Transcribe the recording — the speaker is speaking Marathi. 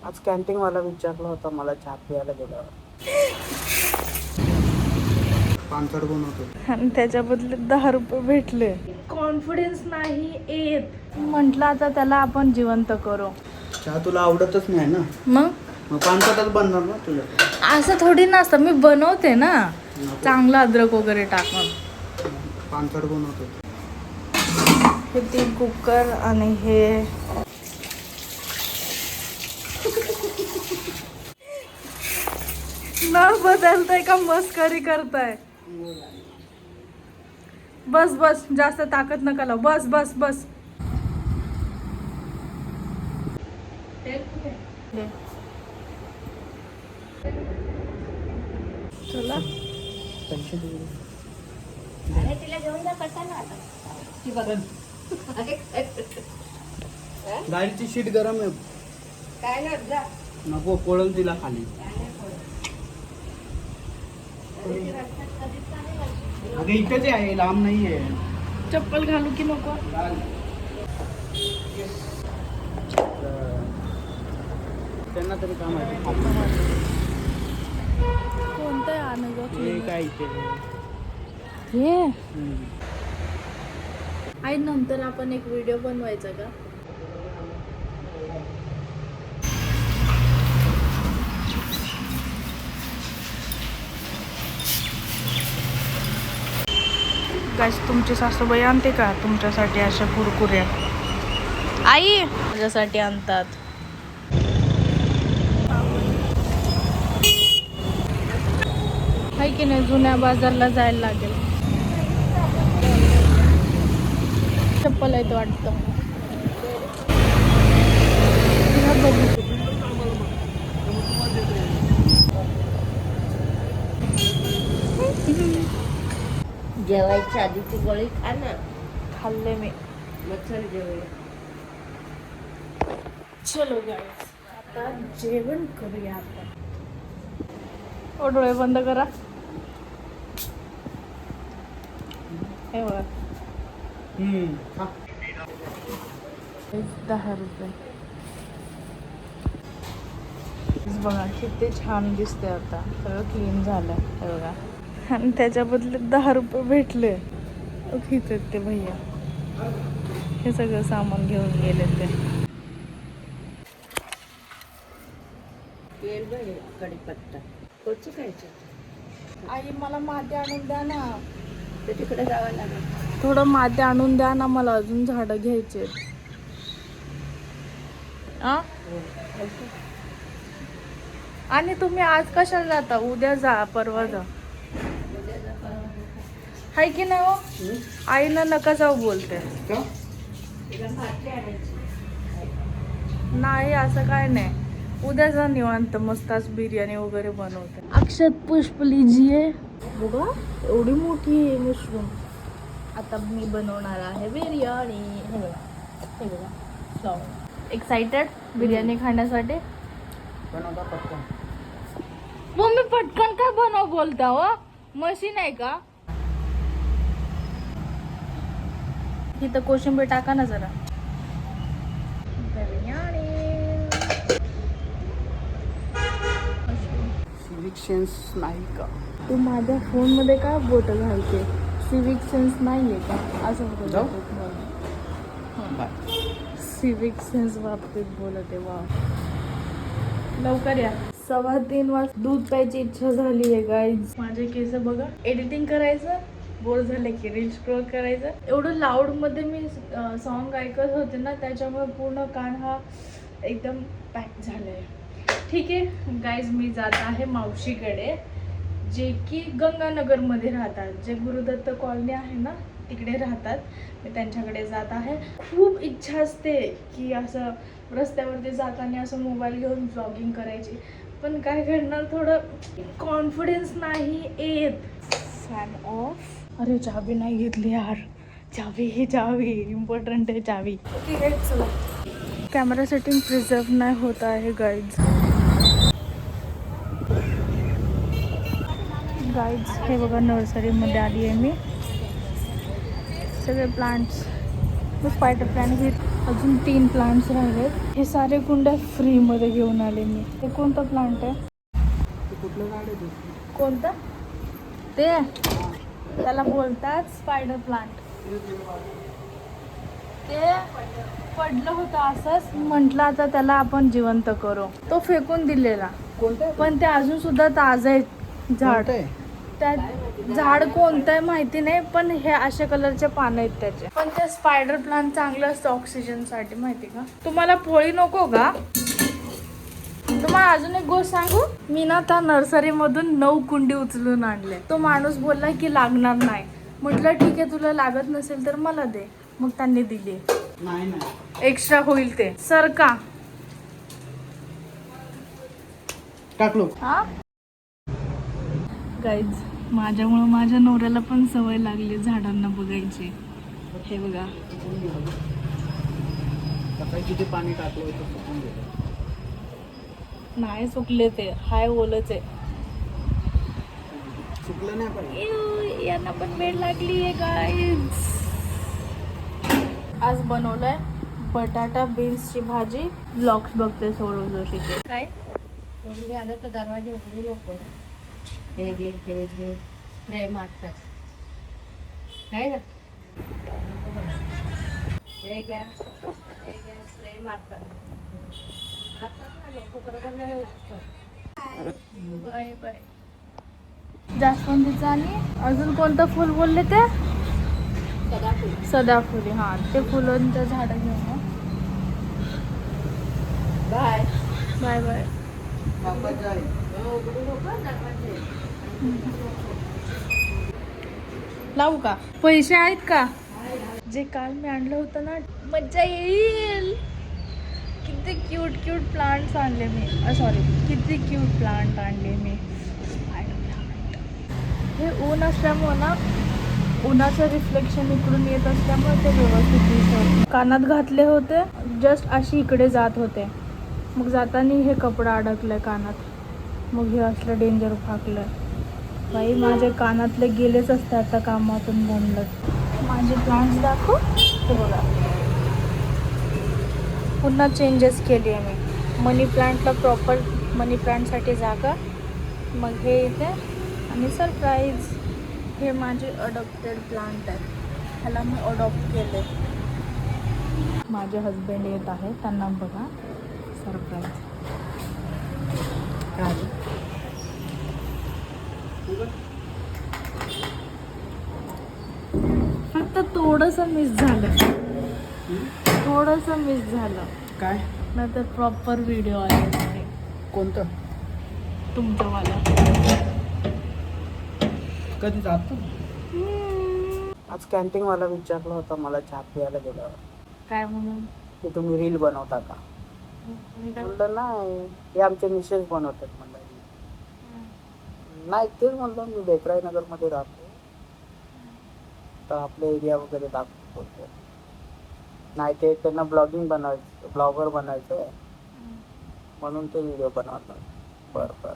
आज कॅन्टीन वाला विचारला होता मला चहा प्यायला गेल्यावर. पानसट बनवतो आणि त्याच्या बदल्यात 10 रुपये भेटले. कॉन्फिडन्स नाही येत. म्हटलं आता त्याला आपण जिवंत करू. चहा तुला आवडतच नाही ना, मग पानसटच बनणार ना तुला. असं थोडी नसतं, मी बनवते ना चांगलं अद्रक वगैरे टाकून. पानसट बनवतो. हे 3 कुकर आणि हे न बदलताय का मस्करी करताय. बस बस, जास्त ताकद नका लावू. बस बस बस. चला गाडीची शीट गरम आहे. काय ना नको पळून तिला खाली. अगं इथेच आहे, लांब नाही आहे. चप्पल घालू की नको. त्यांना तरी काम आहे. कोणतं आहे आणग हे काय इथे हे. आई नंतर आपण एक व्हिडिओ बनवायचा का. गाइस तुमची सासूबाई आणते का तुमच्यासाठी अशा कुरकुऱ्या. आई माझ्यासाठी आणतात. हाय की नाही, जुन्या बाजारला जायला लागेल. चप्पल आहे तो वाटतं. जेवायच्या आधीची गोळी खा ना. खाल्ले मी. मच्छर जेवूया. चलो गाइस आता जेवण करूया आपण. ओ डोळे बंद करा. हे बघा 10 रुपये. बघा किती छान दिसते. आता सगळं क्लीन झालं. हे बघा आणि त्याच्या बदल्यात 10 रुपये भेटले. घेतात ते भैया. हे सगळं सामान घेऊन गेले ते. तेल बघ, कढीपत्ता कोणचं खायचं. आई मला माती आणून द्या ना. ते तिकडे जावं लागेल. थोडं माती आणून द्या ना, मला अजून झाडं घ्यायचे. आणि तुम्ही आज कशाला जाता. उद्या जा, परवा जा. हाय की नाही हो. आईला नका जाऊ बोलते. नाही असं काय नाही. उद्या जा निवांत, मस्त आज बिर्याणी वगैरे बनवते. अक्षत पुष्प लीजिए. बघा एवढी मोठी आहे मशरूम. आता मी बनवणार आहे बिर्याणी. हे बघा, हे बघा. एक्साइटेड बिर्याणी खाण्यासाठी. मम्मी पटकन काय बनव बोलता हो. मशीन आहे का. इथं कोशिंबीर टाका ना जरा. सिविक सेन्स नाही का. तू माझ्या फोन मध्ये काय बोट घालते. सिविक सेन्स नाहीये का असं बोलत. सिविक सेन्स बाबतीत बोलते. वा लवकर या. 2:15 वाजता दूध प्यायची इच्छा झाली आहे गाईज. माझे केस बघा. एडिटिंग करायचं, बोर झाले की रील स्क्रोल करायचं. एवढं लाऊड मध्ये मी सॉन्ग ऐकत होते ना, त्याच्यामुळे पूर्ण कान हा एकदम पॅक झालाय. ठीक आहे गाईज, मी जात आहे मावशीकडे, जे की गंगानगरमध्ये राहतात. जे गुरुदत्त कॉलनी आहे ना तिकडे राहतात. मी त्यांच्याकडे जात आहे. खूप इच्छा असते की असं रस्त्यावरती जाताना असं मोबाईल घेऊन ब्लॉगिंग करायची, पण काय करणार, थोडं कॉन्फिडन्स नाही येत. Fan of. अरे चावी नाही घेतली यार. चावी इम्पॉर्टंट आहे चावी. ठीक आहे चला. कॅमेरा सेटिंग प्रिझर्व नाही होत आहे गाईज. हे बघा नर्सरीमध्ये आली आहे मी. सगळे प्लांट्स. स्पायडर प्लांट घेत. अजून 3 प्लांट्स राहिलेत. हे सारे कुंड्या फ्रीमध्ये घेऊन आले मी. हे कोणतं प्लांट आहे? कुठलं झाड आहे? कोणतं ते? त्याला बोलतात स्पायडर प्लांट. ते पडलं होतं असंच, म्हटलं आता त्याला आपण जिवंत करू. तो फेकून दिलेला, कोणतं पण ते अजून सुद्धा ताजं आहे झाड. त्या झाड कोणतं आहे माहिती नाही, पण हे अशा कलरचे पानं आहेत त्याचे. पण ते स्पायडर प्लांट चांगलं असतं ऑक्सिजनसाठी, माहिती का? तुम्हाला पोळी नको का? तुम्हाला अजून एक गोष्ट सांगू, मी ना त्या नर्सरीमधून 9 कुंडी उचलून आणले. तो माणूस बोलला की लागणार नाही. म्हटलं ठीक आहे, तुला लागत नसेल तर मला दे. मग त्यांनी दिली. नाही एक्स्ट्रा होईल ते. सर का टाकलो. हा गाईज, माझ्यामुळं माझ्या नवऱ्याला पण सवय लागली झाडांना बघायची. हे बघा, सकाळी किती पाणी टाकलं होतं सुकून गेलं. नाही सुकले ते, हाय ओलच आहे. सुकलं नाही पाहिजे. यांना पण वेळ लागली आहे गाईज. आज बनवलंय बटाटा बीन्सची भाजी. ब्लॉग्स बघते सोडून जोशीचे. काय आलं तर दरवाजे उघडू नको. हे घे ते घे, स्प्रे मारतात काय ना. हे घ्या स्प्रे मारतात. Bye bye. जास्वंदीचं आणि अजून कोणतं फुल बोलले ते? सदाफुली. हा, ते फुलांचं झाड घेऊन. Bye bye bye. लावू का? पैसे आहेत का? जे काल मी आणलं होतं ना, मज्जा येईल. किती क्यूट क्यूट प्लांट्स आणले मी. सॉरी, किती क्यूट प्लांट आणले मी. हे ऊन असल्यामुळं ना, उन्हाचं रिफ्लेक्शन इकडून येत असल्यामुळे ते व्यवस्थित दिसत. कानात घातले होते, जस्ट अशी इकडे जात होते. मग जाताना हे कपडा अडकलंय कानात. मग हे असलं डेंजर फाकलं. बाई, माझे कानातले गेलेच असते आता कामातून बोंबलत. माझे प्लांट्स दाखव. हे बघा, पुन्हा चेंजेस केली आहे मी. मनी प्लांटला प्रॉपर मनी प्लांटसाठी जागा, मग हे इथे. आणि सरप्राईज, हे माझे अडॉप्टेड प्लांट आहे. ह्याला मी अडॉप्ट केले. माझे हजबंड येत आहे, त्यांना बघा सरप्राईज. फक्त थोडंसं मिस झालं. थोडंसं मिस झालं. काय? नाही तर प्रॉपर व्हिडिओ आले असते. कोणतं? तुमचंवाला. कधी जातो? आज कॅन्टीनवाला विचारलं होतं मला चहा प्यायला गेल्यावर, काय म्हणून? की तुम्ही रील बनवता का? म्हणलं नाही, हे आमचे मिसेस बनवतात. म्हणलं नाही, तेच म्हणलं मी बेकराई नगरमध्ये राहतो, तर आपले एरिया वगैरे दाखवतो. नाही, ते त्यांना ब्लॉगर बनायचं म्हणून ते व्हिडिओ बनवतात. बरं बरं.